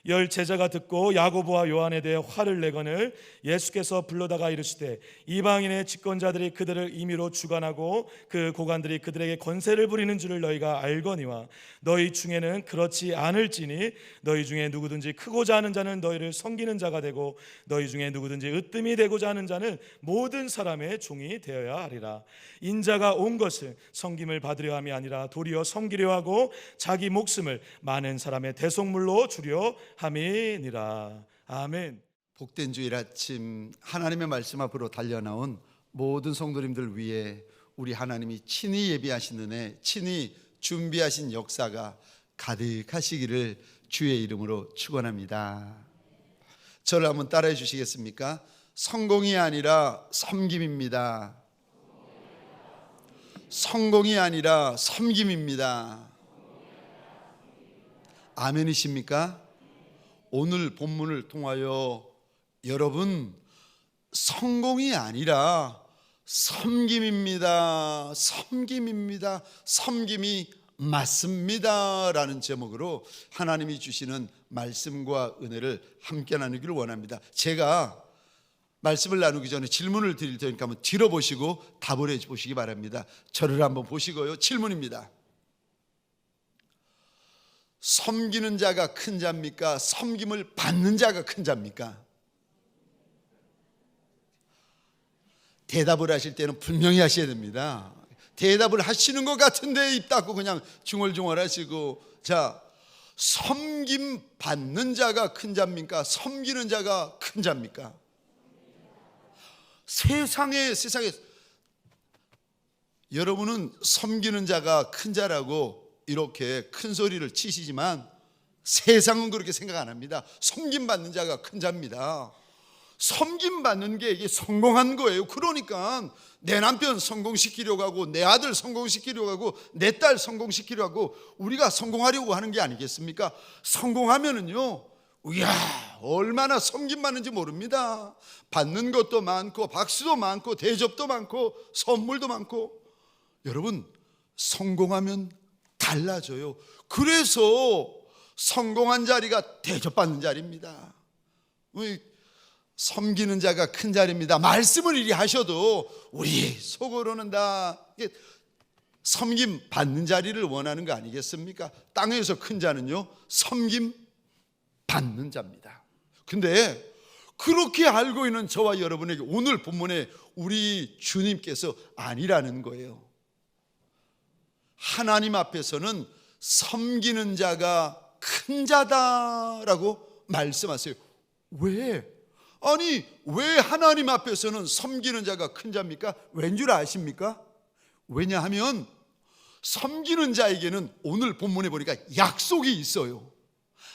열 제자가 듣고 야고보와 요한에 대해 화를 내거늘 예수께서 불러다가 이르시되 이방인의 집권자들이 그들을 임의로 주관하고 그 고관들이 그들에게 권세를 부리는 줄을 너희가 알거니와 너희 중에는 그렇지 않을지니 너희 중에 누구든지 크고자 하는 자는 너희를 섬기는 자가 되고 너희 중에 누구든지 으뜸이 되고자 하는 자는 모든 사람의 종이 되어야 하리라. 인자가 온 것은 섬김을 받으려 함이 아니라 도리어 섬기려 하고 자기 목숨을 많은 사람의 대속물로 주려 함이니라. 아멘. 복된 주일 아침 하나님의 말씀 앞으로 달려나온 모든 성도님들 위해 우리 하나님이 친히 예비하신 은혜, 친히 준비하신 역사가 가득하시기를 주의 이름으로 축원합니다. 저를 한번 따라해 주시겠습니까? 성공이 아니라 섬김입니다. 성공이 아니라 섬김입니다. 아멘이십니까? 오늘 본문을 통하여 여러분, 성공이 아니라 섬김입니다. 섬김입니다. 섬김이 맞습니다. 라는 제목으로 하나님이 주시는 말씀과 은혜를 함께 나누기를 원합니다. 제가 말씀을 나누기 전에 질문을 드릴 테니까 한번 뒤로 보시고 답을 해 보시기 바랍니다. 저를 한번 보시고요. 질문입니다. 섬기는 자가 큰 자입니까? 섬김을 받는 자가 큰 자입니까? 대답을 하실 때는 분명히 하셔야 됩니다. 대답을 하시는 것 같은데 입 닫고 그냥 중얼중얼 하시고, 자, 섬김 받는 자가 큰 자입니까? 섬기는 자가 큰 자입니까? 세상에 여러분은 섬기는 자가 큰 자라고 이렇게 큰 소리를 치시지만 세상은 그렇게 생각 안 합니다. 섬김받는 자가 큰 자입니다. 섬김받는 게 이게 성공한 거예요. 그러니까 내 남편 성공시키려고 하고 내 아들 성공시키려고 하고 내 딸 성공시키려고 하고 우리가 성공하려고 하는 게 아니겠습니까? 성공하면은요, 이야, 얼마나 섬김받는지 모릅니다. 받는 것도 많고 박수도 많고 대접도 많고 선물도 많고. 여러분, 성공하면 달라져요. 그래서 성공한 자리가 대접받는 자리입니다. 섬기는 자가 큰 자리입니다. 말씀을 이리 하셔도 우리 속으로는 다 섬김 받는 자리를 원하는 거 아니겠습니까? 땅에서 큰 자는요, 섬김 받는 자입니다. 근데 그렇게 알고 있는 저와 여러분에게 오늘 본문에 우리 주님께서 아니라는 거예요. 하나님 앞에서는 섬기는 자가 큰 자다라고 말씀하세요. 왜? 아니, 왜 하나님 앞에서는 섬기는 자가 큰 자입니까? 왠 줄 아십니까? 왜냐하면 섬기는 자에게는 오늘 본문에 보니까 약속이 있어요.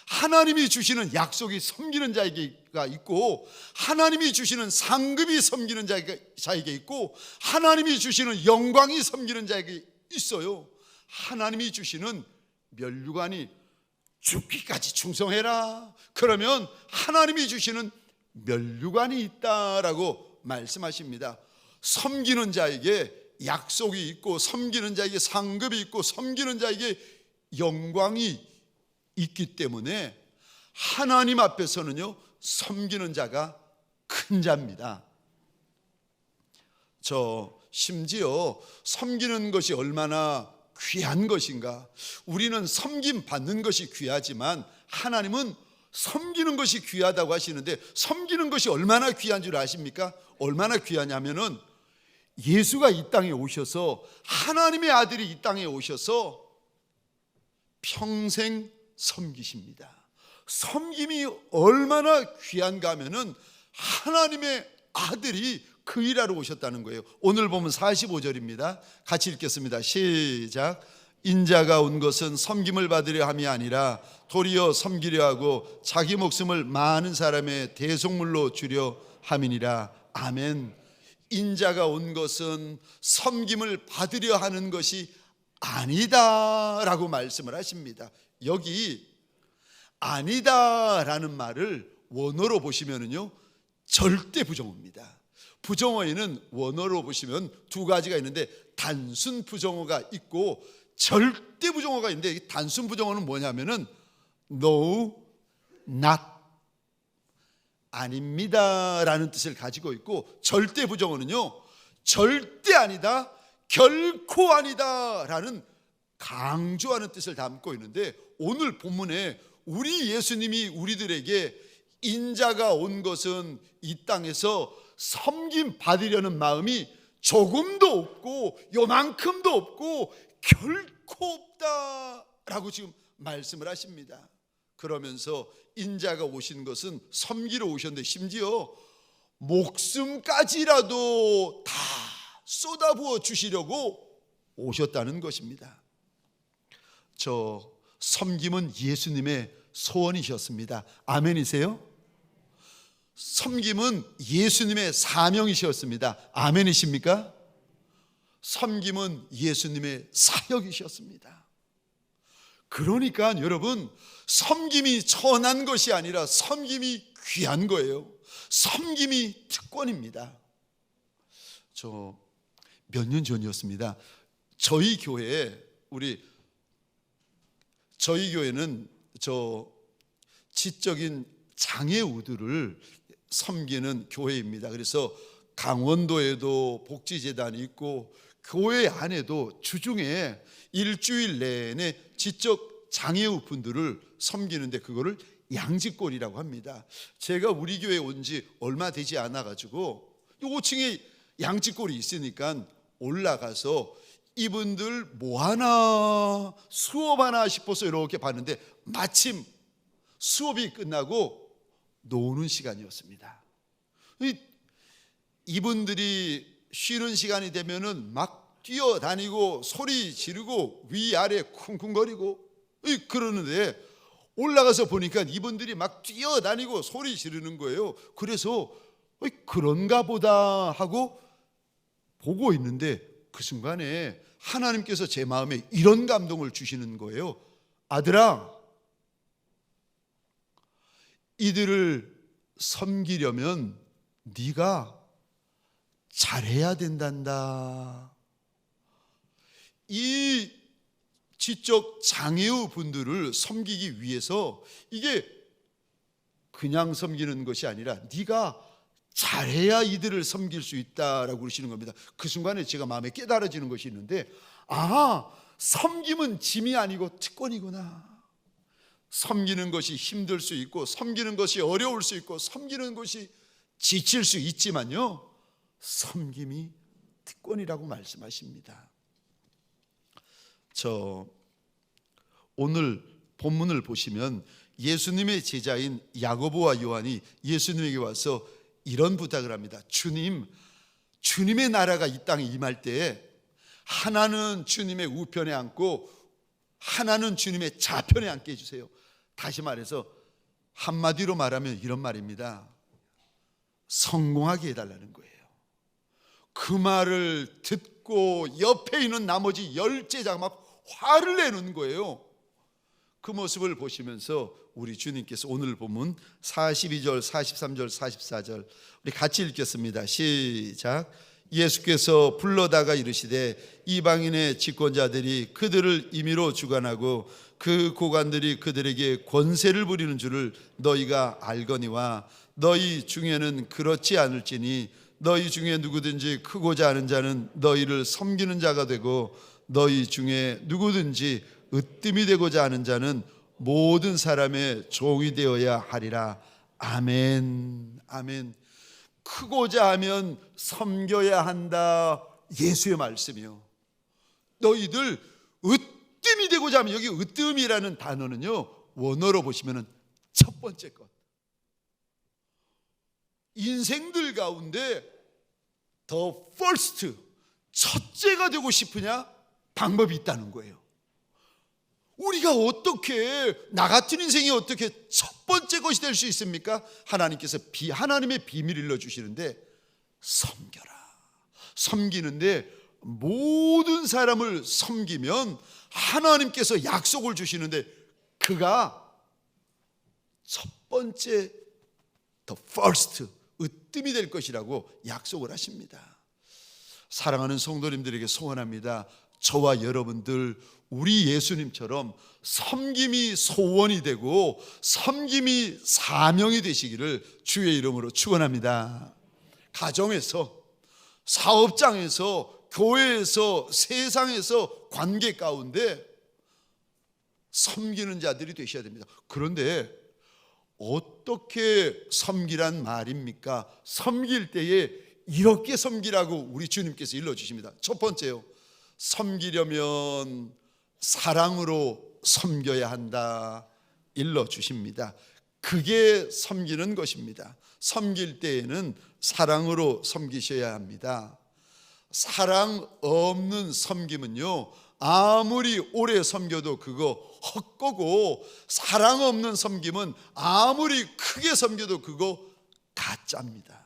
하나님이 주시는 약속이 섬기는 자에게가 있고, 하나님이 주시는 상급이 섬기는 자에게 있고, 하나님이 주시는 영광이 섬기는 자에게 있어요. 하나님이 주시는 면류관이 죽기까지 충성해라. 그러면 하나님이 주시는 면류관이 있다라고 말씀하십니다. 섬기는 자에게 약속이 있고, 섬기는 자에게 상급이 있고, 섬기는 자에게 영광이 있기 때문에 하나님 앞에서는요, 섬기는 자가 큰 자입니다. 심지어 섬기는 것이 얼마나 귀한 것인가. 우리는 섬김 받는 것이 귀하지만 하나님은 섬기는 것이 귀하다고 하시는데, 섬기는 것이 얼마나 귀한 줄 아십니까? 얼마나 귀하냐면은 예수가 이 땅에 오셔서, 하나님의 아들이 이 땅에 오셔서 평생 섬기십니다. 섬김이 얼마나 귀한가 하면은 하나님의 아들이 그 일하러 오셨다는 거예요. 오늘 보면 45절입니다. 같이 읽겠습니다. 시작. 인자가 온 것은 섬김을 받으려 함이 아니라 도리어 섬기려 하고 자기 목숨을 많은 사람의 대속물로 주려 함이니라. 아멘. 인자가 온 것은 섬김을 받으려 하는 것이 아니다라고 말씀을 하십니다. 여기 아니다라는 말을 원어로 보시면은요, 절대 부정어입니다. 부정어에는 원어로 보시면 두 가지가 있는데, 단순 부정어가 있고 절대 부정어가 있는데, 단순 부정어는 뭐냐면은 no, not 아닙니다 라는 뜻을 가지고 있고, 절대 부정어는요 절대 아니다, 결코 아니다 라는 강조하는 뜻을 담고 있는데, 오늘 본문에 우리 예수님이 우리들에게 인자가 온 것은 이 땅에서 섬김 받으려는 마음이 조금도 없고 요만큼도 없고 결코 없다라고 지금 말씀을 하십니다. 그러면서 인자가 오신 것은 섬기러 오셨는데 심지어 목숨까지라도 다 쏟아부어 주시려고 오셨다는 것입니다. 저 섬김은 예수님의 소원이셨습니다. 아멘이세요? 섬김은 예수님의 사명이셨습니다. 아멘이십니까? 섬김은 예수님의 사역이셨습니다. 그러니까 여러분, 섬김이 천한 것이 아니라 섬김이 귀한 거예요. 섬김이 특권입니다. 저 몇 년 전이었습니다. 저희 교회는 저 지적인 장애우들을 섬기는 교회입니다. 그래서 강원도에도 복지재단이 있고 교회 안에도 주중에 일주일 내내 지적 장애우 분들을 섬기는데 그거를 양직골이라고 합니다. 제가 우리 교회에 온 지 얼마 되지 않아 가지고 5층에 양직골이 있으니까 올라가서 이분들 뭐 하나 수업하나 싶어서 이렇게 봤는데 마침 수업이 끝나고 노는 시간이었습니다. 이분들이 쉬는 시간이 되면은 막 뛰어다니고 소리 지르고 위아래 쿵쿵거리고 그러는데, 올라가서 보니까 이분들이 막 뛰어다니고 소리 지르는 거예요. 그래서 그런가 보다 하고 보고 있는데 그 순간에 하나님께서 제 마음에 이런 감동을 주시는 거예요. 아들아, 이들을 섬기려면 네가 잘해야 된단다. 이 지적 장애우 분들을 섬기기 위해서 이게 그냥 섬기는 것이 아니라 네가 잘해야 이들을 섬길 수 있다라고 그러시는 겁니다. 그 순간에 제가 마음에 깨달아지는 것이 있는데, 아, 섬김은 짐이 아니고 특권이구나. 섬기는 것이 힘들 수 있고 섬기는 것이 어려울 수 있고 섬기는 것이 지칠 수 있지만요, 섬김이 특권이라고 말씀하십니다. 저 오늘 본문을 보시면 예수님의 제자인 야고보와 요한이 예수님에게 와서 이런 부탁을 합니다. 주님, 주님의 나라가 이 땅에 임할 때에 하나는 주님의 우편에 앉고 하나는 주님의 좌편에 앉게 해주세요. 다시 말해서 한마디로 말하면 이런 말입니다. 성공하게 해달라는 거예요. 그 말을 듣고 옆에 있는 나머지 10제자가 막 화를 내는 거예요. 그 모습을 보시면서 우리 주님께서 오늘 본문 42절, 43절, 44절 우리 같이 읽겠습니다. 시작. 예수께서 불러다가 이르시되 이방인의 집권자들이 그들을 임의로 주관하고 그 고관들이 그들에게 권세를 부리는 줄을 너희가 알거니와 너희 중에는 그렇지 않을지니 너희 중에 누구든지 크고자 하는 자는 너희를 섬기는 자가 되고 너희 중에 누구든지 으뜸이 되고자 하는 자는 모든 사람의 종이 되어야 하리라. 아멘. 아멘. 크고자 하면 섬겨야 한다. 예수의 말씀이요. 너희들 으뜸이 되고자 하면, 여기 으뜸이라는 단어는요, 원어로 보시면은 첫 번째 것. 인생들 가운데 the first, 첫째가 되고 싶으냐? 방법이 있다는 거예요. 우리가 어떻게, 나 같은 인생이 어떻게 첫 번째 것이 될 수 있습니까? 하나님께서 하나님의 비밀을 일러주시는데 섬겨라. 섬기는데 모든 사람을 섬기면 하나님께서 약속을 주시는데 그가 첫 번째 the first, 으뜸이 될 것이라고 약속을 하십니다. 사랑하는 성도님들에게 소원합니다. 저와 여러분들 우리 예수님처럼 섬김이 소원이 되고 섬김이 사명이 되시기를 주의 이름으로 축원합니다. 가정에서, 사업장에서, 교회에서, 세상에서, 관계 가운데 섬기는 자들이 되셔야 됩니다. 그런데 어떻게 섬기란 말입니까? 섬길 때에 이렇게 섬기라고 우리 주님께서 일러주십니다. 첫 번째요, 섬기려면 사랑으로 섬겨야 한다 일러주십니다. 그게 섬기는 것입니다. 섬길 때에는 사랑으로 섬기셔야 합니다. 사랑 없는 섬김은요, 아무리 오래 섬겨도 그거 헛거고, 사랑 없는 섬김은 아무리 크게 섬겨도 그거 가짜입니다.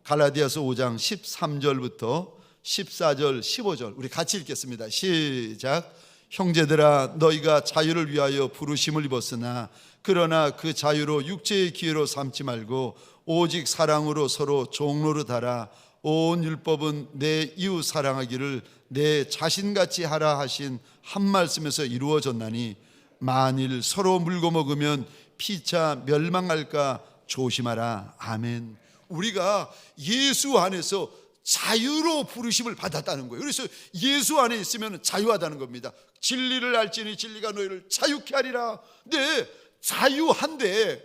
갈라디아서 5장 13절부터 14절 15절 우리 같이 읽겠습니다. 시작. 형제들아, 너희가 자유를 위하여 부르심을 입었으나 그러나 그 자유로 육체의 기회로 삼지 말고 오직 사랑으로 서로 종노릇하라. 온 율법은 내 이웃 사랑하기를 내 자신같이 하라 하신 한 말씀에서 이루어졌나니 만일 서로 물고 먹으면 피차 멸망할까 조심하라. 아멘. 우리가 예수 안에서 자유로 부르심을 받았다는 거예요. 그래서 예수 안에 있으면 자유하다는 겁니다. 진리를 알지니 진리가 너희를 자유케 하리라. 네, 자유한데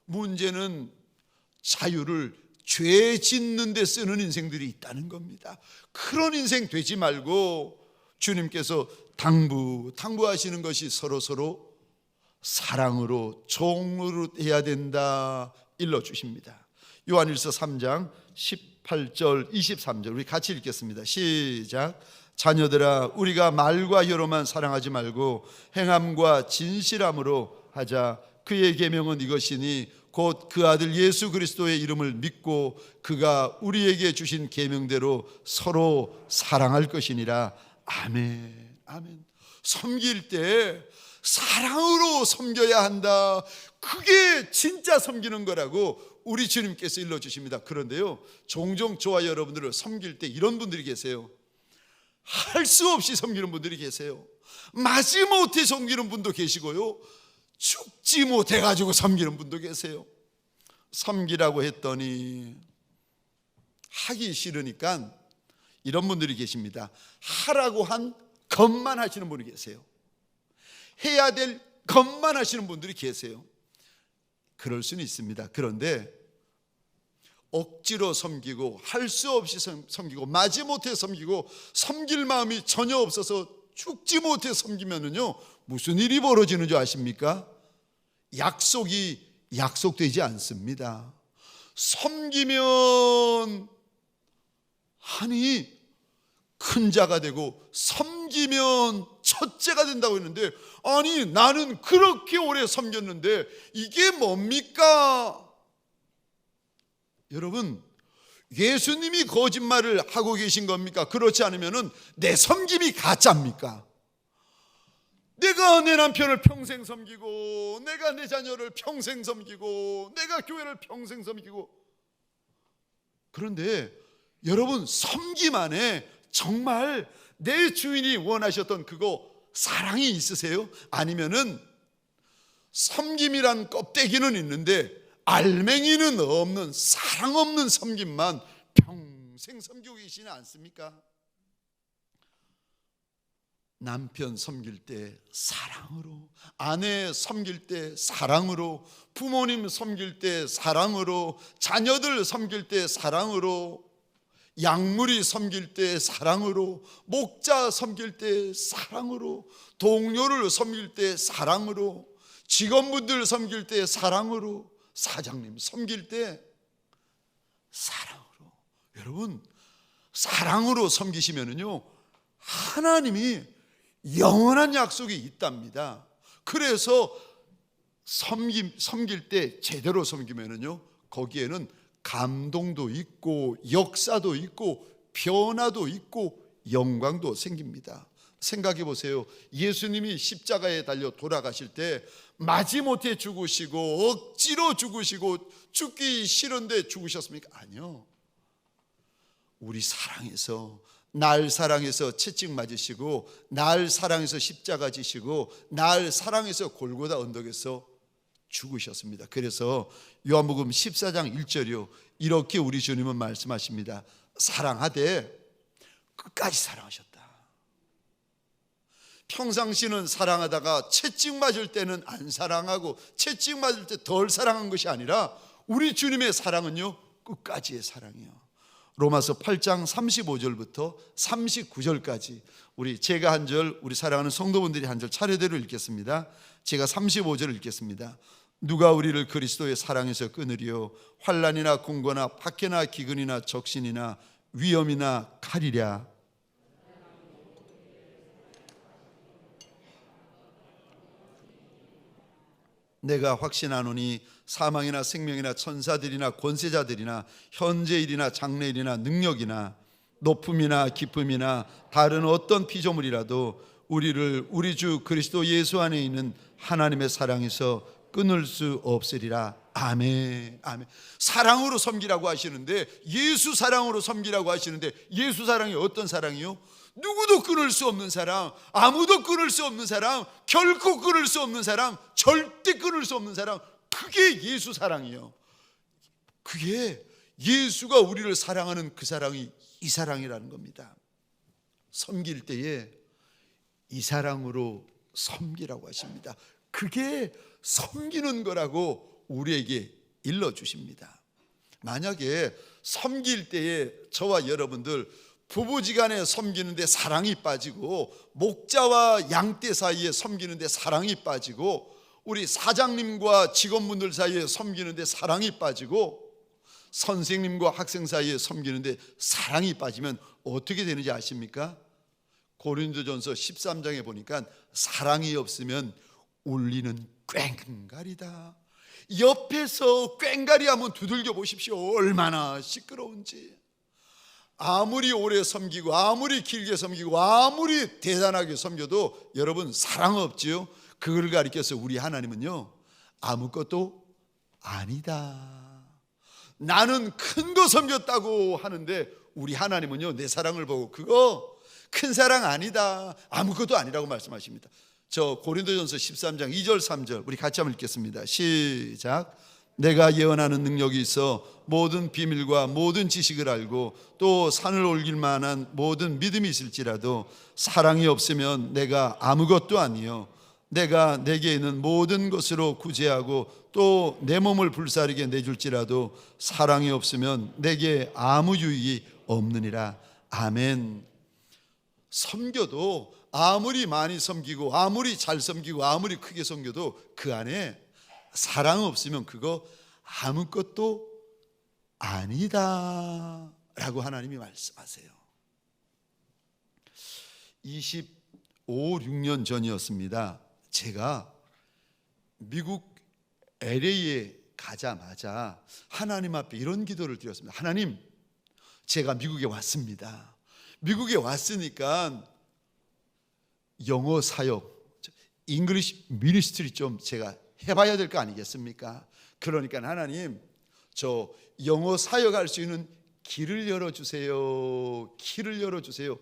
문제는 자유를 죄 짓는 데 쓰는 인생들이 있다는 겁니다. 그런 인생 되지 말고 주님께서 당부하시는 것이 서로 사랑으로 종노릇해야 된다 일러주십니다. 요한일서 3장 18절 23절 우리 같이 읽겠습니다. 시작. 자녀들아, 우리가 말과 혀로만 사랑하지 말고 행함과 진실함으로 하자. 그의 계명은 이것이니 곧 그 아들 예수 그리스도의 이름을 믿고 그가 우리에게 주신 계명대로 서로 사랑할 것이니라. 아멘. 아멘. 섬길 때 사랑으로 섬겨야 한다. 그게 진짜 섬기는 거라고 우리 주님께서 일러주십니다. 그런데요, 종종 저와 여러분들을 섬길 때 이런 분들이 계세요. 할 수 없이 섬기는 분들이 계세요. 마지못해 섬기는 분도 계시고요, 죽지 못해가지고 섬기는 분도 계세요. 섬기라고 했더니 하기 싫으니까 이런 분들이 계십니다. 하라고 한 것만 하시는 분이 계세요. 해야 될 것만 하시는 분들이 계세요. 그럴 수는 있습니다. 그런데 억지로 섬기고 할 수 없이 섬기고 마지못해 섬기고 섬길 마음이 전혀 없어서 죽지 못해 섬기면은요, 무슨 일이 벌어지는 줄 아십니까? 약속이 약속되지 않습니다. 섬기면 하니 큰 자가 되고 섬기면 첫째가 된다고 했는데, 아니 나는 그렇게 오래 섬겼는데 이게 뭡니까? 여러분, 예수님이 거짓말을 하고 계신 겁니까? 그렇지 않으면 내 섬김이 가짜입니까? 내가 내 남편을 평생 섬기고, 내가 내 자녀를 평생 섬기고, 내가 교회를 평생 섬기고, 그런데 여러분, 섬김 안에 정말 내 주인이 원하셨던 그거 사랑이 있으세요? 아니면은 섬김이란 껍데기는 있는데 알맹이는 없는 사랑 없는 섬김만 평생 섬기고 계시지 않습니까? 남편 섬길 때 사랑으로, 아내 섬길 때 사랑으로, 부모님 섬길 때 사랑으로, 자녀들 섬길 때 사랑으로, 양무리 섬길 때 사랑으로, 목자 섬길 때 사랑으로, 동료를 섬길 때 사랑으로, 직원분들 섬길 때 사랑으로, 사장님 섬길 때 사랑으로. 여러분, 사랑으로 섬기시면은요, 하나님이 영원한 약속이 있답니다. 그래서 섬길 때 제대로 섬기면은요, 거기에는 감동도 있고 역사도 있고 변화도 있고 영광도 생깁니다. 생각해 보세요. 예수님이 십자가에 달려 돌아가실 때 마지못해 죽으시고 억지로 죽으시고 죽기 싫은데 죽으셨습니까? 아니요. 우리 사랑해서 날 사랑해서 채찍 맞으시고, 날 사랑해서 십자가 지시고, 날 사랑해서 골고다 언덕에서 죽으셨습니다. 그래서 요한복음 14장 1절이요, 이렇게 우리 주님은 말씀하십니다. 사랑하되 끝까지 사랑하셨다. 평상시는 사랑하다가 채찍 맞을 때는 안 사랑하고 채찍 맞을 때 덜 사랑한 것이 아니라 우리 주님의 사랑은요, 끝까지의 사랑이요. 로마서 8장 35절부터 39절까지 제가 한 절, 우리 사랑하는 성도분들이 한 절 차례대로 읽겠습니다. 제가 35절을 읽겠습니다. 누가 우리를 그리스도의 사랑에서 끊으리요? 환난이나 공고나 박해나 기근이나 적신이나 위험이나 칼이랴. 내가 확신하노니 사망이나 생명이나 천사들이나 권세자들이나 현재일이나 장래일이나 능력이나 높음이나 기쁨이나 다른 어떤 피조물이라도 우리를 우리 주 그리스도 예수 안에 있는 하나님의 사랑에서 끊을 수 없으리라. 아멘. 아멘. 사랑으로 섬기라고 하시는데, 예수 사랑으로 섬기라고 하시는데, 예수 사랑이 어떤 사랑이요? 누구도 끊을 수 없는 사랑, 아무도 끊을 수 없는 사랑, 결코 끊을 수 없는 사랑, 절대 끊을 수 없는 사랑. 그게 예수 사랑이요. 그게 예수가 우리를 사랑하는 그 사랑이 이 사랑이라는 겁니다. 섬길 때에 이 사랑으로 섬기라고 하십니다. 그게 섬기는 거라고 우리에게 일러주십니다. 만약에 섬길 때에 저와 여러분들 부부지간에 섬기는데 사랑이 빠지고, 목자와 양떼 사이에 섬기는데 사랑이 빠지고, 우리 사장님과 직원분들 사이에 섬기는데 사랑이 빠지고, 선생님과 학생 사이에 섬기는데 사랑이 빠지면 어떻게 되는지 아십니까? 고린도전서 13장에 보니까 사랑이 없으면 울리는 꽹가리다. 옆에서 꽹가리 하면 두들겨 보십시오. 얼마나 시끄러운지. 아무리 오래 섬기고, 아무리 길게 섬기고, 아무리 대단하게 섬겨도 여러분 사랑 없지요? 그걸 가리켜서 우리 하나님은요, 아무것도 아니다. 나는 큰 거 섬겼다고 하는데 우리 하나님은요, 내 사랑을 보고 그거 큰 사랑 아니다, 아무것도 아니라고 말씀하십니다. 저 고린도전서 13장 2절 3절 우리 같이 한번 읽겠습니다. 시작. 내가 예언하는 능력이 있어 모든 비밀과 모든 지식을 알고 또 산을 옮길 만한 모든 믿음이 있을지라도 사랑이 없으면 내가 아무것도 아니요. 내가 내게 있는 모든 것으로 구제하고 또 내 몸을 불사르게 내줄지라도 사랑이 없으면 내게 아무 유익이 없느니라. 아멘. 섬겨도 아무리 많이 섬기고 아무리 잘 섬기고 아무리 크게 섬겨도 그 안에 사랑 없으면 그거 아무것도 아니다 라고 하나님이 말씀하세요. 6년 전이었습니다. 제가 미국 LA에 가자마자 하나님 앞에 이런 기도를 드렸습니다. 하나님, 제가 미국에 왔습니다. 미국에 왔으니까 영어 사역, 잉글리시 미니스트리 좀 제가 해봐야 될 거 아니겠습니까? 그러니까 하나님, 저 영어 사역할 수 있는 길을 열어주세요. 길을 열어주세요.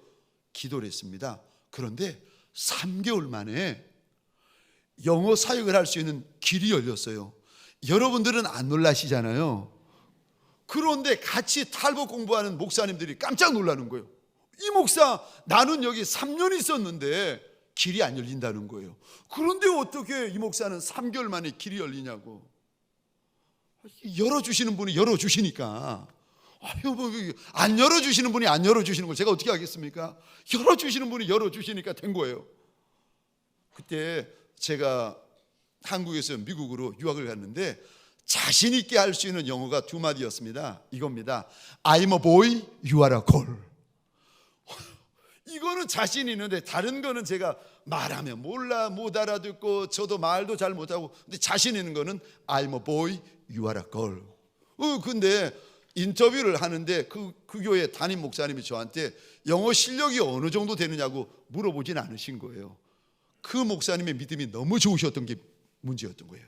기도를 했습니다. 그런데 3개월 만에 영어 사역을 할 수 있는 길이 열렸어요. 여러분들은 안 놀라시잖아요. 그런데 같이 탈북 공부하는 목사님들이 깜짝 놀라는 거예요. 이 목사, 나는 여기 3년 있었는데 길이 안 열린다는 거예요. 그런데 어떻게 이 목사는 3개월 만에 길이 열리냐고. 열어주시는 분이 열어주시니까. 안 열어주시는 분이 안 열어주시는 걸 제가 어떻게 하겠습니까? 열어주시는 분이 열어주시니까 된 거예요. 그때 제가 한국에서 미국으로 유학을 갔는데 자신 있게 할 수 있는 영어가 2마디였습니다. 이겁니다. I'm a boy, you are a girl. 이거는 자신 있는데 다른 거는 제가 말하면 몰라, 못 알아듣고 저도 말도 잘 못하고, 근데 자신 있는 거는 I'm a boy, you are a girl. 근데 인터뷰를 하는데 그 교회 담임 목사님이 저한테 영어 실력이 어느 정도 되느냐고 물어보진 않으신 거예요. 그 목사님의 믿음이 너무 좋으셨던 게 문제였던 거예요.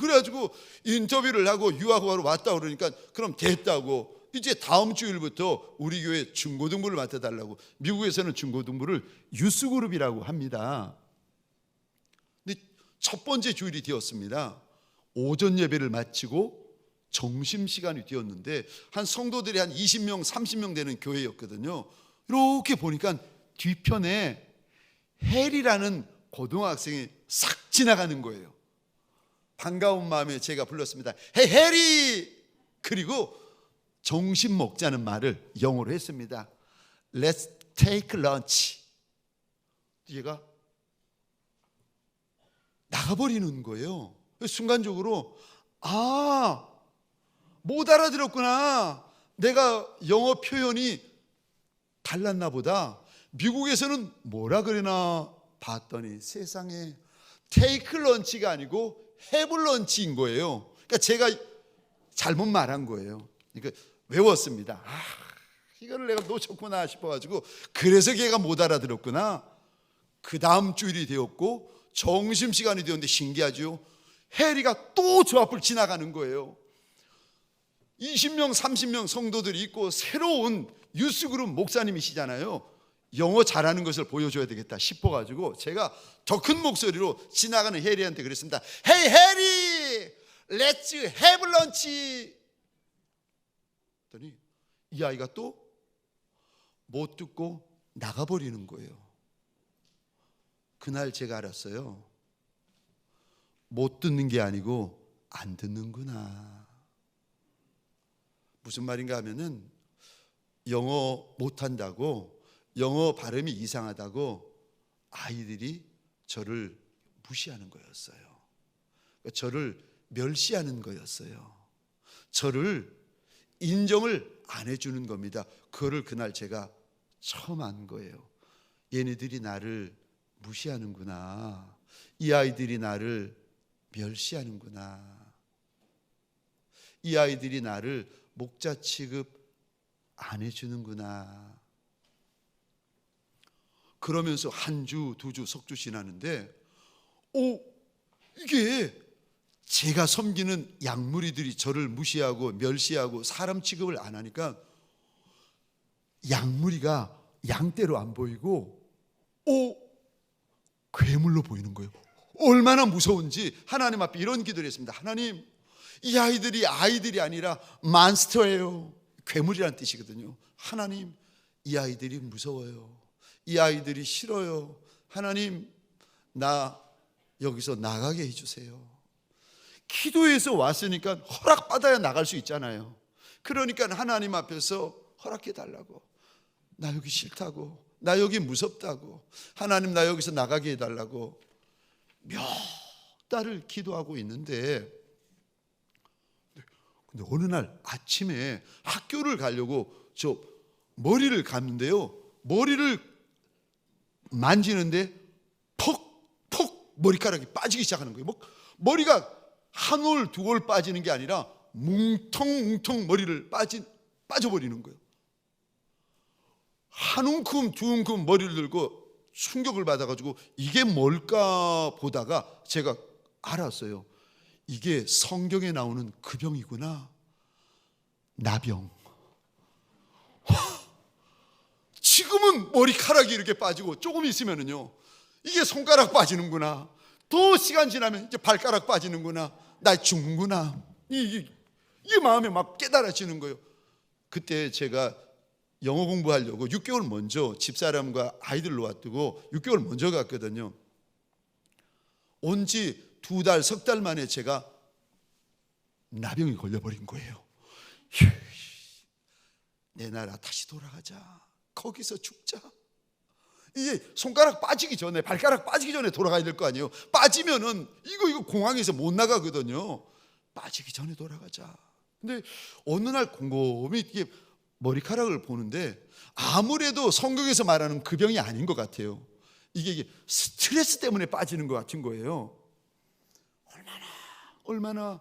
그래가지고 인터뷰를 하고 유학하러 왔다 그러니까 그럼 됐다고, 이제 다음 주일부터 우리 교회 중고등부를 맡아달라고. 미국에서는 중고등부를 유스그룹이라고 합니다. 근데 첫 번째 주일이 되었습니다. 오전 예배를 마치고 점심시간이 되었는데 한 성도들이 한 20명 30명 되는 교회였거든요. 이렇게 보니까 뒤편에 헬이라는 고등학생이 싹 지나가는 거예요. 반가운 마음에 제가 불렀습니다. 헤이 해리! 그리고 점심 먹자는 말을 영어로 했습니다. Let's take lunch. 얘가 나가버리는 거예요. 순간적으로 못 알아들었구나. 내가 영어 표현이 달랐나 보다. 미국에서는 뭐라 그러나 봤더니 세상에 테이크 런치가 아니고 have lunch인 거예요. 그러니까 제가 잘못 말한 거예요. 그러니까 외웠습니다. 이거를 내가 놓쳤구나 싶어가지고 그래서 걔가 못 알아들었구나. 그 다음 주일이 되었고 점심시간이 되었는데 신기하죠. 해리가 또 저 앞을 지나가는 거예요. 20명 30명 성도들이 있고 새로운 유스그룹 목사님이시잖아요. 영어 잘하는 것을 보여줘야 되겠다 싶어가지고 제가 더 큰 목소리로 지나가는 해리한테 그랬습니다. Hey 해리, Let's have lunch. 그랬더니 이 아이가 또 못 듣고 나가버리는 거예요. 그날 제가 알았어요. 못 듣는 게 아니고 안 듣는구나. 무슨 말인가 하면은 영어 못한다고, 영어 발음이 이상하다고 아이들이 저를 무시하는 거였어요. 저를 멸시하는 거였어요. 저를 인정을 안 해주는 겁니다. 그거를 그날 제가 처음 안 거예요. 얘네들이 나를 무시하는구나. 이 아이들이 나를 멸시하는구나. 이 아이들이 나를 목자 취급 안 해주는구나. 그러면서 한 주, 두 주, 석 주 지나는데 이게 제가 섬기는 양무리들이 저를 무시하고 멸시하고 사람 취급을 안 하니까 양무리가 양떼로 안 보이고 괴물로 보이는 거예요. 얼마나 무서운지 하나님 앞에 이런 기도를 했습니다. 하나님, 이 아이들이 아니라 몬스터예요. 괴물이라는 뜻이거든요. 하나님, 이 아이들이 무서워요. 이 아이들이 싫어요. 하나님, 나 여기서 나가게 해주세요. 기도해서 왔으니까 허락받아야 나갈 수 있잖아요. 그러니까 하나님 앞에서 허락해 달라고. 나 여기 싫다고, 나 여기 무섭다고, 하나님 나 여기서 나가게 해달라고 몇 달을 기도하고 있는데, 근데 어느 날 아침에 학교를 가려고 저 머리를 감는데요, 머리를 만지는데 퍽퍽 머리카락이 빠지기 시작하는 거예요. 머리가 한 올 두 올 빠지는 게 아니라 뭉텅뭉텅 머리를 빠져버리는 거예요. 한 움큼 두 움큼 머리를 들고 충격을 받아가지고 이게 뭘까 보다가 제가 알았어요. 이게 성경에 나오는 그 병이구나. 나병. 지금은 머리카락이 이렇게 빠지고 조금 있으면은요, 이게 손가락 빠지는구나. 더 시간 지나면 이제 발가락 빠지는구나. 나 죽는구나. 이게 마음에 막 깨달아지는 거예요. 그때 제가 영어 공부하려고 6개월 먼저 집사람과 아이들 놓아두고 6개월 먼저 갔거든요. 온 지 2달, 석 달 만에 제가 나병이 걸려버린 거예요. 내 나라 다시 돌아가자. 거기서 죽자. 이게 손가락 빠지기 전에, 발가락 빠지기 전에 돌아가야 될 거 아니에요. 빠지면은 이거 공항에서 못 나가거든요. 빠지기 전에 돌아가자. 근데 어느 날 곰곰이 이게 머리카락을 보는데 아무래도 성경에서 말하는 그 병이 아닌 것 같아요. 이게 스트레스 때문에 빠지는 것 같은 거예요. 얼마나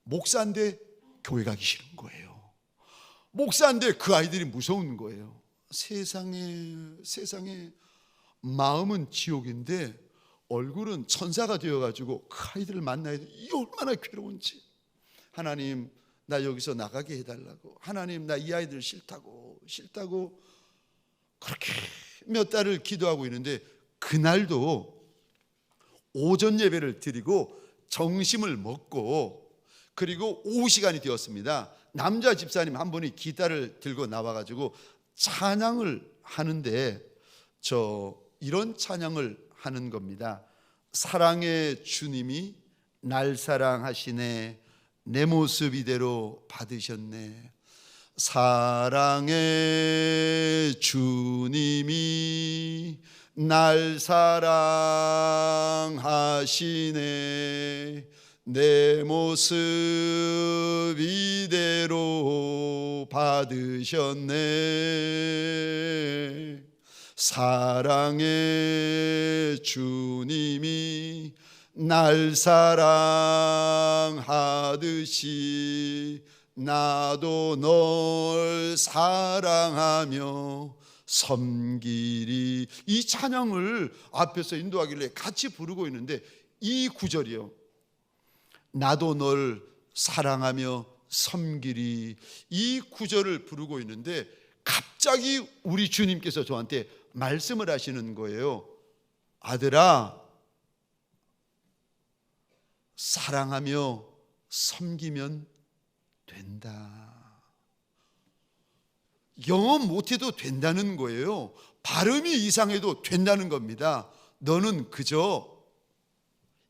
목사인데 교회 가기 싫은 거예요. 목사인데 그 아이들이 무서운 거예요. 세상에 마음은 지옥인데 얼굴은 천사가 되어가지고 그 아이들을 만나야 돼. 이게 얼마나 괴로운지. 하나님, 나 여기서 나가게 해달라고, 하나님 나 이 아이들 싫다고 그렇게 몇 달을 기도하고 있는데, 그날도 오전 예배를 드리고 점심을 먹고, 그리고 오후 시간이 되었습니다. 남자 집사님 한 분이 기타를 들고 나와가지고 찬양을 하는데, 이런 찬양을 하는 겁니다. 사랑의 주님이 날 사랑하시네, 내 모습 이대로 받으셨네. 사랑의 주님이 날 사랑하시네, 내 모습 이대로 받으셨네. 사랑의 주님이 날 사랑하듯이 나도 널 사랑하며 섬기리. 이 찬양을 앞에서 인도하길래 같이 부르고 있는데, 이 구절이요, 나도 널 사랑하며 섬기리, 이 구절을 부르고 있는데 갑자기 우리 주님께서 저한테 말씀을 하시는 거예요. 아들아, 사랑하며 섬기면 된다. 영어 못해도 된다는 거예요. 발음이 이상해도 된다는 겁니다. 너는 그저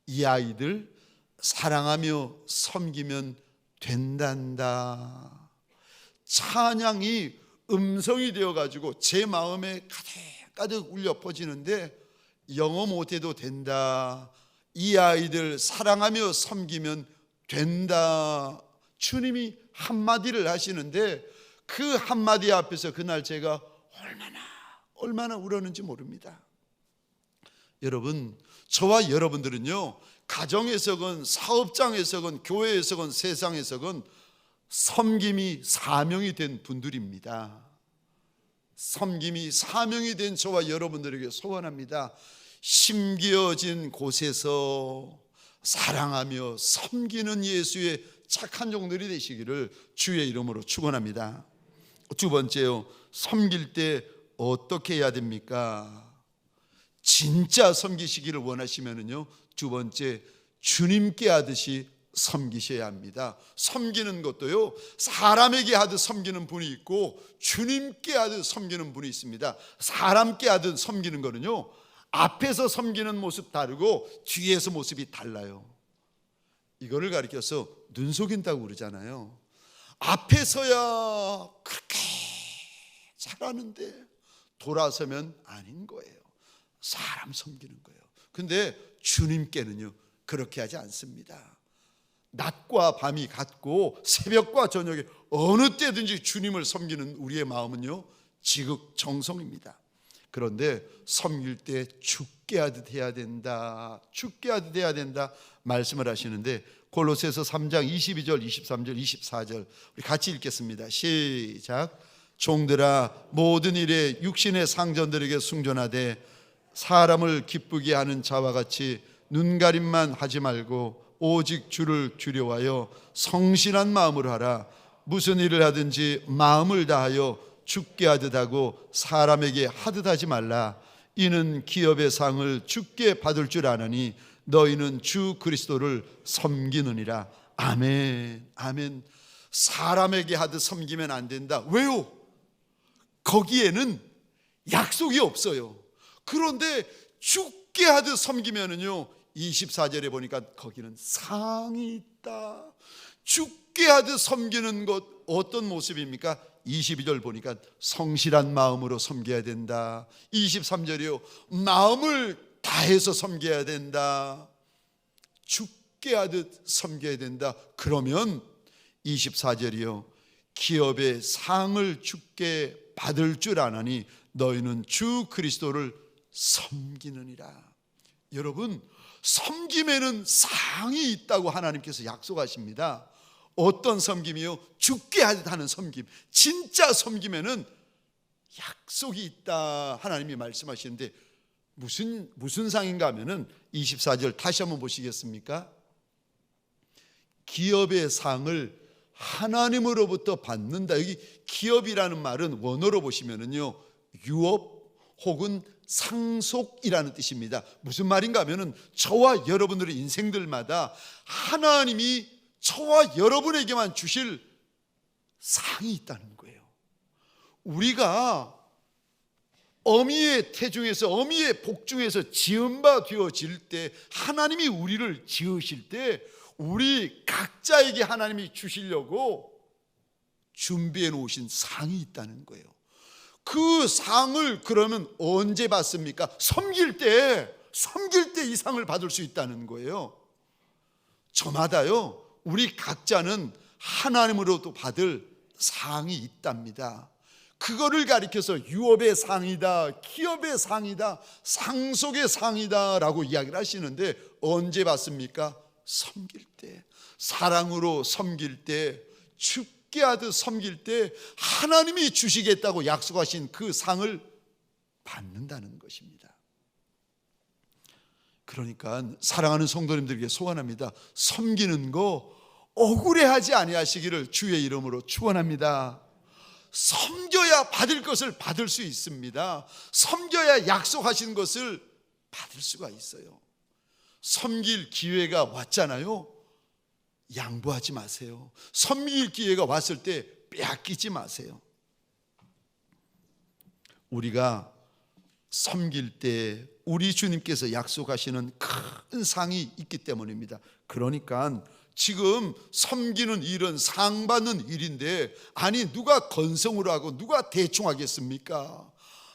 이 아이들 사랑하며 섬기면 된단다. 찬양이 음성이 되어가지고 제 마음에 가득가득 울려 퍼지는데, 영어 못해도 된다, 이 아이들 사랑하며 섬기면 된다, 주님이 한마디를 하시는데, 그 한마디 앞에서 그날 제가 얼마나 울었는지 모릅니다. 여러분, 저와 여러분들은요, 가정에서건 사업장에서건 교회에서건 세상에서건 섬김이 사명이 된 분들입니다. 섬김이 사명이 된 저와 여러분들에게 소원합니다. 심기어진 곳에서 사랑하며 섬기는 예수의 착한 종들이 되시기를 주의 이름으로 축원합니다. 두 번째요, 섬길 때 어떻게 해야 됩니까? 진짜 섬기시기를 원하시면은요, 두 번째, 주님께 하듯이 섬기셔야 합니다. 섬기는 것도요, 사람에게 하듯 섬기는 분이 있고 주님께 하듯 섬기는 분이 있습니다. 사람께 하듯 섬기는 거는요, 앞에서 섬기는 모습 다르고 뒤에서 모습이 달라요. 이거를 가리켜서 눈 속인다고 그러잖아요. 앞에서야 그렇게 잘하는데 돌아서면 아닌 거예요. 사람 섬기는 거예요. 근데 주님께는요, 그렇게 하지 않습니다. 낮과 밤이 같고 새벽과 저녁에 어느 때든지 주님을 섬기는 우리의 마음은요, 지극정성입니다. 그런데 섬길 때 죽게 하듯 해야 된다, 죽게 하듯 해야 된다 말씀을 하시는데, 골로새서 3장 22절, 23절, 24절 우리 같이 읽겠습니다. 시작. 종들아, 모든 일에 육신의 상전들에게 순종하되 사람을 기쁘게 하는 자와 같이 눈가림만 하지 말고 오직 주를 두려워하여 성실한 마음으로 하라. 무슨 일을 하든지 마음을 다하여 주께 하듯 하고 사람에게 하듯 하지 말라. 이는 기업의 상을 주께 받을 줄 아느니 너희는 주 그리스도를 섬기느니라. 아멘, 아멘. 사람에게 하듯 섬기면 안 된다. 왜요? 거기에는 약속이 없어요. 그런데 주께 하듯 섬기면은요, 24절에 보니까 거기는 상이 있다. 주께 하듯 섬기는 것 어떤 모습입니까? 22절 보니까 성실한 마음으로 섬겨야 된다. 23절이요, 마음을 다해서 섬겨야 된다. 주께 하듯 섬겨야 된다. 그러면 24절이요, 기업의 상을 주께 받을 줄 아나니 너희는 주 그리스도를 섬기느니라. 여러분, 섬김에는 상이 있다고 하나님께서 약속하십니다. 어떤 섬김이요? 죽게 하는 섬김. 진짜 섬김에는 약속이 있다 하나님이 말씀하시는데, 무슨 상인가 하면은 24절 다시 한번 보시겠습니까? 기업의 상을 하나님으로부터 받는다. 여기 기업이라는 말은 원어로 보시면은요, 유업 혹은 상속이라는 뜻입니다. 무슨 말인가 하면은 저와 여러분들의 인생들마다 하나님이 저와 여러분에게만 주실 상이 있다는 거예요. 우리가 어미의 태중에서, 어미의 복중에서 지은 바 되어질 때, 하나님이 우리를 지으실 때 우리 각자에게 하나님이 주시려고 준비해 놓으신 상이 있다는 거예요. 그 상을 그러면 언제 받습니까? 섬길 때 이 상을 받을 수 있다는 거예요. 저마다요, 우리 각자는 하나님으로부터 받을 상이 있답니다. 그거를 가리켜서 유업의 상이다, 기업의 상이다, 상속의 상이다 라고 이야기를 하시는데, 언제 받습니까? 섬길 때, 사랑으로 섬길 때, 죽게 하듯 섬길 때 하나님이 주시겠다고 약속하신 그 상을 받는다는 것입니다. 그러니까 사랑하는 성도님들에게 소원합니다. 섬기는 거 억울해하지 아니하시기를 주의 이름으로 축원합니다. 섬겨야 받을 것을 받을 수 있습니다. 섬겨야 약속하신 것을 받을 수가 있어요. 섬길 기회가 왔잖아요. 양보하지 마세요. 섬길 기회가 왔을 때 빼앗기지 마세요. 우리가 섬길 때 우리 주님께서 약속하시는 큰 상이 있기 때문입니다. 그러니까 지금 섬기는 일은 상 받는 일인데, 아니 누가 건성으로 하고 누가 대충 하겠습니까?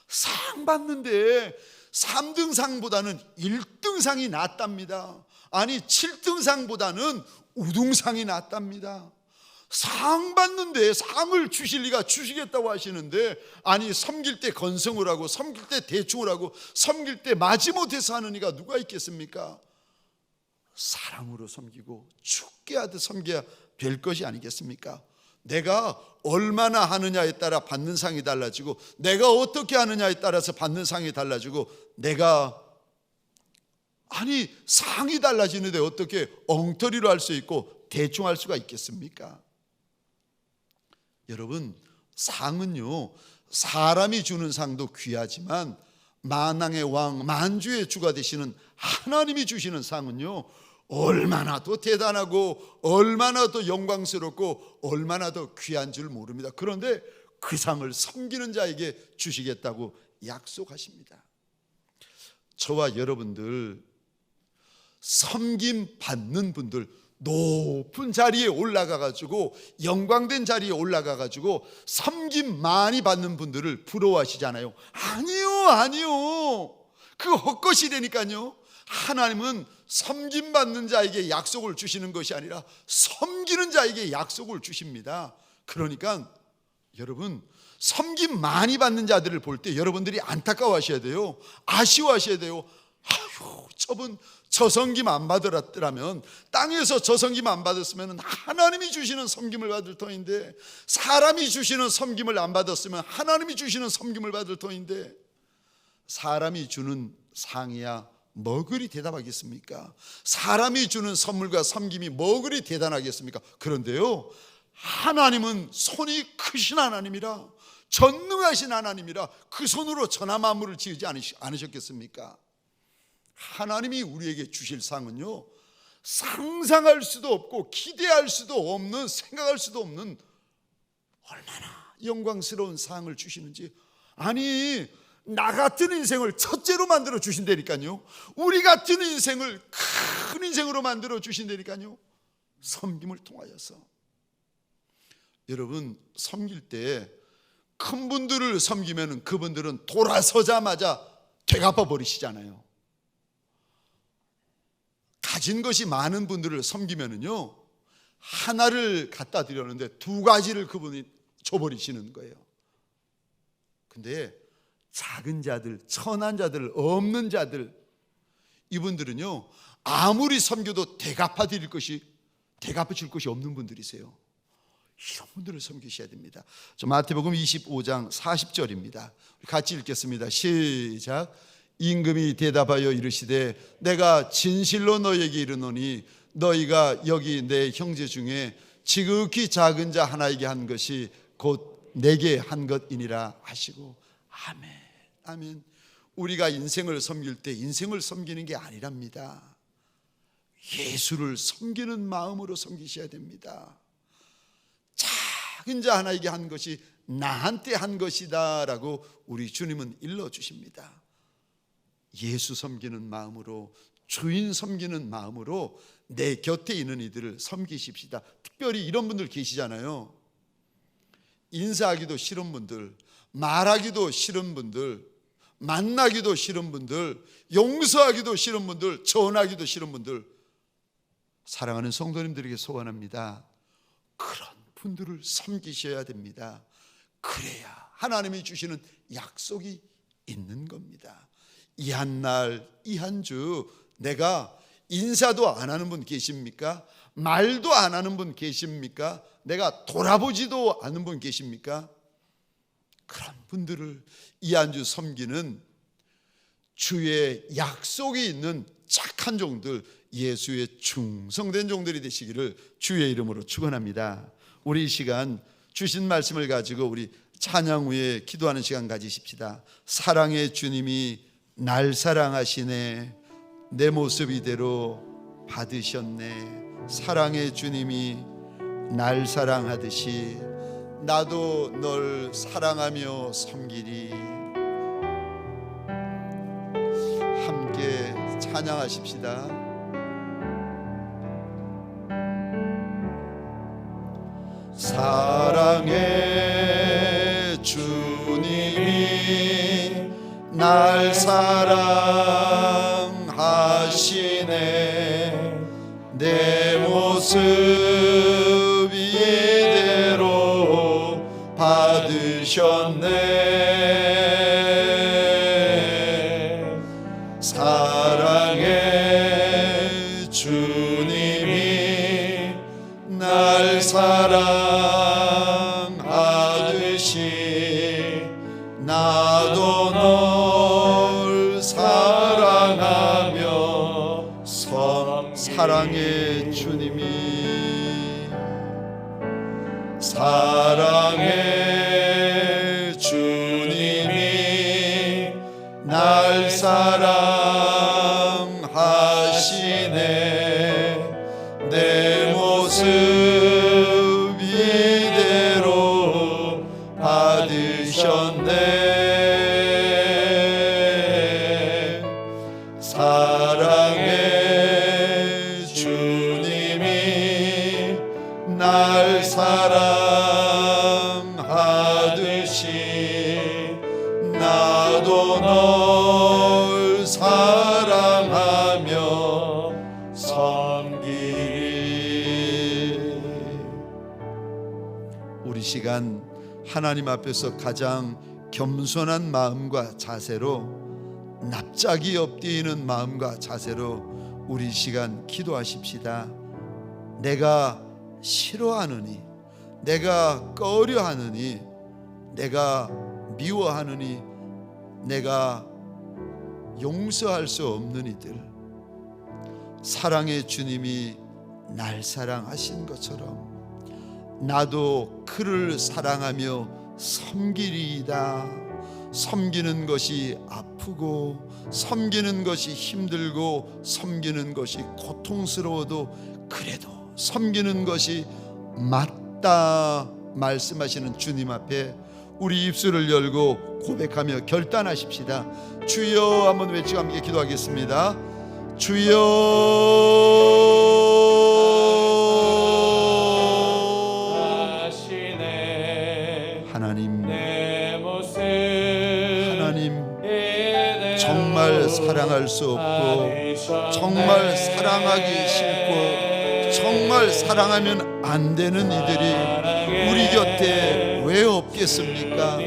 상 받는데 3등상보다는 1등상이 낫답니다. 아니 7등상보다는 우등상이 낫답니다. 상 받는데 상을 주실 리가 주시겠다고 하시는데, 아니 섬길 때 건성을 하고 섬길 때 대충을 하고 섬길 때 마지못해서 하는 이가 누가 있겠습니까? 사랑으로 섬기고 죽게 하듯 섬겨야 될 것이 아니겠습니까? 내가 얼마나 하느냐에 따라 받는 상이 달라지고, 내가 어떻게 하느냐에 따라서 받는 상이 달라지고, 내가 아니 상이 달라지는데 어떻게 엉터리로 할 수 있고 대충 할 수가 있겠습니까? 여러분, 상은요, 사람이 주는 상도 귀하지만 만왕의 왕, 만주의 주가 되시는 하나님이 주시는 상은요, 얼마나 더 대단하고 얼마나 더 영광스럽고 얼마나 더 귀한 줄 모릅니다. 그런데 그 상을 섬기는 자에게 주시겠다고 약속하십니다. 저와 여러분들, 섬김 받는 분들, 높은 자리에 올라가 가지고, 영광된 자리에 올라가 가지고 섬김 많이 받는 분들을 부러워하시잖아요. 아니요. 그거 헛것이라니까요. 하나님은 섬김 받는 자에게 약속을 주시는 것이 아니라 섬기는 자에게 약속을 주십니다. 그러니까 여러분, 섬김 많이 받는 자들을 볼 때 여러분들이 안타까워하셔야 돼요. 아쉬워하셔야 돼요. 아유, 저분 저 섬김 안 받았더라면, 땅에서 저 섬김 안 받았으면 하나님이 주시는 섬김을 받을 터인데, 사람이 주시는 섬김을 안 받았으면 하나님이 주시는 섬김을 받을 터인데, 사람이 주는 상이야 뭐 그리 대답하겠습니까? 사람이 주는 선물과 섬김이 뭐 그리 대단하겠습니까? 그런데요, 하나님은 손이 크신 하나님이라, 전능하신 하나님이라 그 손으로 천하 만물을 지으지 않으셨겠습니까? 하나님이 우리에게 주실 상은요, 상상할 수도 없고 기대할 수도 없는, 생각할 수도 없는 얼마나 영광스러운 상을 주시는지. 아니, 나 같은 인생을 첫째로 만들어 주신다니까요. 우리 같은 인생을 큰 인생으로 만들어 주신다니까요. 섬김을 통하여서. 여러분, 섬길 때 큰 분들을 섬기면 그분들은 돌아서자마자 되갚아 버리시잖아요. 가진 것이 많은 분들을 섬기면은요, 하나를 갖다 드렸는데 2가지를 그분이 줘버리시는 거예요. 근데 작은 자들, 천한 자들, 없는 자들, 이분들은요, 아무리 섬겨도 대갚아 줄 것이 없는 분들이세요. 이런 분들을 섬기셔야 됩니다. 마태복음 25장 40절입니다. 같이 읽겠습니다. 시작. 임금이 대답하여 이르시되 내가 진실로 너희에게 이르노니 너희가 여기 내 형제 중에 지극히 작은 자 하나에게 한 것이 곧 내게 한 것이니라 하시고. 아멘. 아멘. 우리가 인생을 섬길 때 인생을 섬기는 게 아니랍니다. 예수를 섬기는 마음으로 섬기셔야 됩니다. 작은 자 하나에게 한 것이 나한테 한 것이다 라고 우리 주님은 일러주십니다. 예수 섬기는 마음으로, 주인 섬기는 마음으로 내 곁에 있는 이들을 섬기십시다. 특별히 이런 분들 계시잖아요. 인사하기도 싫은 분들, 말하기도 싫은 분들, 만나기도 싫은 분들, 용서하기도 싫은 분들, 전하기도 싫은 분들, 사랑하는 성도님들에게 소원합니다. 그런 분들을 섬기셔야 됩니다. 그래야 하나님이 주시는 약속이 있는 겁니다. 이 한 날, 이 한 주 내가 인사도 안 하는 분 계십니까? 말도 안 하는 분 계십니까? 내가 돌아보지도 않는 분 계십니까? 그런 분들을 이 한 주 섬기는 주의 약속이 있는 착한 종들, 예수의 충성된 종들이 되시기를 주의 이름으로 축원합니다. 우리 이 시간 주신 말씀을 가지고 우리 찬양 후에 기도하는 시간 가지십시다. 사랑의 주님이 날 사랑하시네, 내 모습 이대로 받으셨네. 사랑의 주님이 날 사랑하듯이 나도 널 사랑하며 섬기리. 함께 찬양하십시다. 사랑의 주님이 날 사랑하시네, 내 모습 이대로 받으셨네. 사랑의 주님이 날 사랑하듯이 나도 널 사랑하며 사랑의 주님이, 사랑의 주님이 날 사랑하시네, 내 모습 이대로 받으셨네. 사랑의 주님이 날 사랑하듯이 나도 널 사랑하며 섬기리. 우리 시간 하나님 앞에서 가장 겸손한 마음과 자세로, 납작이 엎드리는 마음과 자세로 우리 시간 기도하십시다. 내가 싫어하느니, 내가 꺼려하느니, 내가 미워하느니, 내가 용서할 수 없는 이들, 사랑의 주님이 날 사랑하신 것처럼 나도 그를 사랑하며 섬기리이다. 섬기는 것이 아프고, 섬기는 것이 힘들고, 섬기는 것이 고통스러워도 그래도 섬기는 것이 맞다 말씀하시는 주님 앞에 우리 입술을 열고 고백하며 결단하십시다. 주여 한번 외치고 함께 기도하겠습니다. 주여, 하나님, 정말 사랑할 수 없고, 정말 사랑하기 싫고, 정말 사랑하면 안 되는 이들이 우리 곁에 왜 없겠습니까?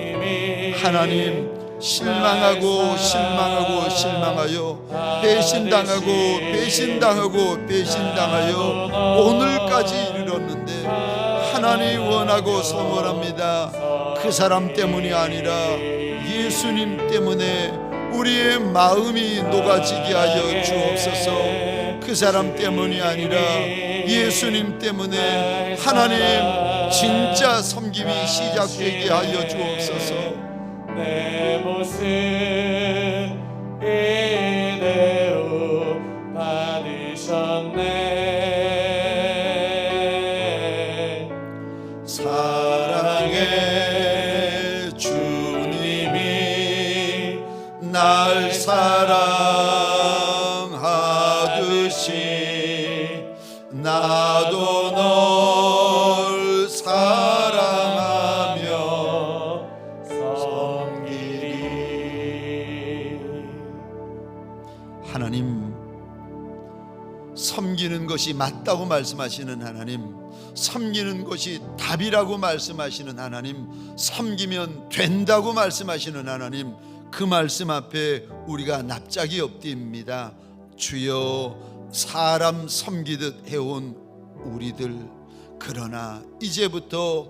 하나님, 실망하고 실망하고 실망하여, 배신당하고 배신당하고 배신당하여 오늘까지 이르렀는데, 하나님 원하고 소원합니다. 그 사람 때문이 아니라 예수님 때문에 우리의 마음이 녹아지게 하여 주옵소서. 그 사람 때문이 아니라 예수님 때문에 하나님 진짜 섬김이 시작되게 하여 주옵소서. 내 모습 이대로 받으셨네. 사랑의 주님이 날 사랑하듯이 나도 널 사랑하며 섬기리. 하나님, 섬기는 것이 맞다고 말씀하시는 하나님, 섬기는 것이 답이라고 말씀하시는 하나님, 섬기면 된다고 말씀하시는 하나님, 그 말씀 앞에 우리가 납작이 엎드립니다. 주여, 사람 섬기듯 해온 우리들, 그러나 이제부터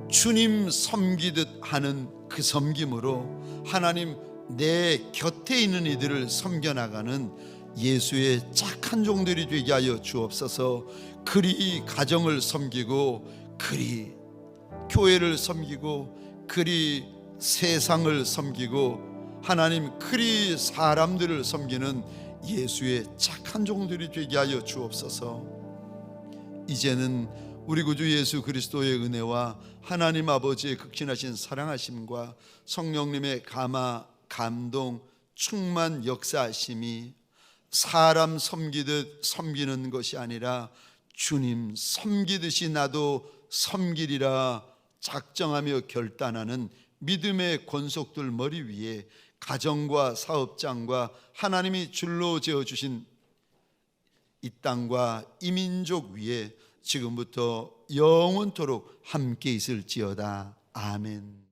주님 섬기듯 하는 그 섬김으로 하나님 내 곁에 있는 이들을 섬겨나가는 예수의 착한 종들이 되게 하여 주옵소서. 그리 가정을 섬기고, 그리 교회를 섬기고, 그리 세상을 섬기고, 하나님 그리 사람들을 섬기는 예수의 착한 종들이 되게 하여 주옵소서. 이제는 우리 구주 예수 그리스도의 은혜와 하나님 아버지의 극진하신 사랑하심과 성령님의 감화, 감동, 충만 역사하심이 사람 섬기듯 섬기는 것이 아니라 주님 섬기듯이 나도 섬기리라 작정하며 결단하는 믿음의 권속들 머리 위에 가정과 사업장과 하나님이 줄로 지어주신 이 땅과 이 민족 위에 지금부터 영원토록 함께 있을지어다. 아멘.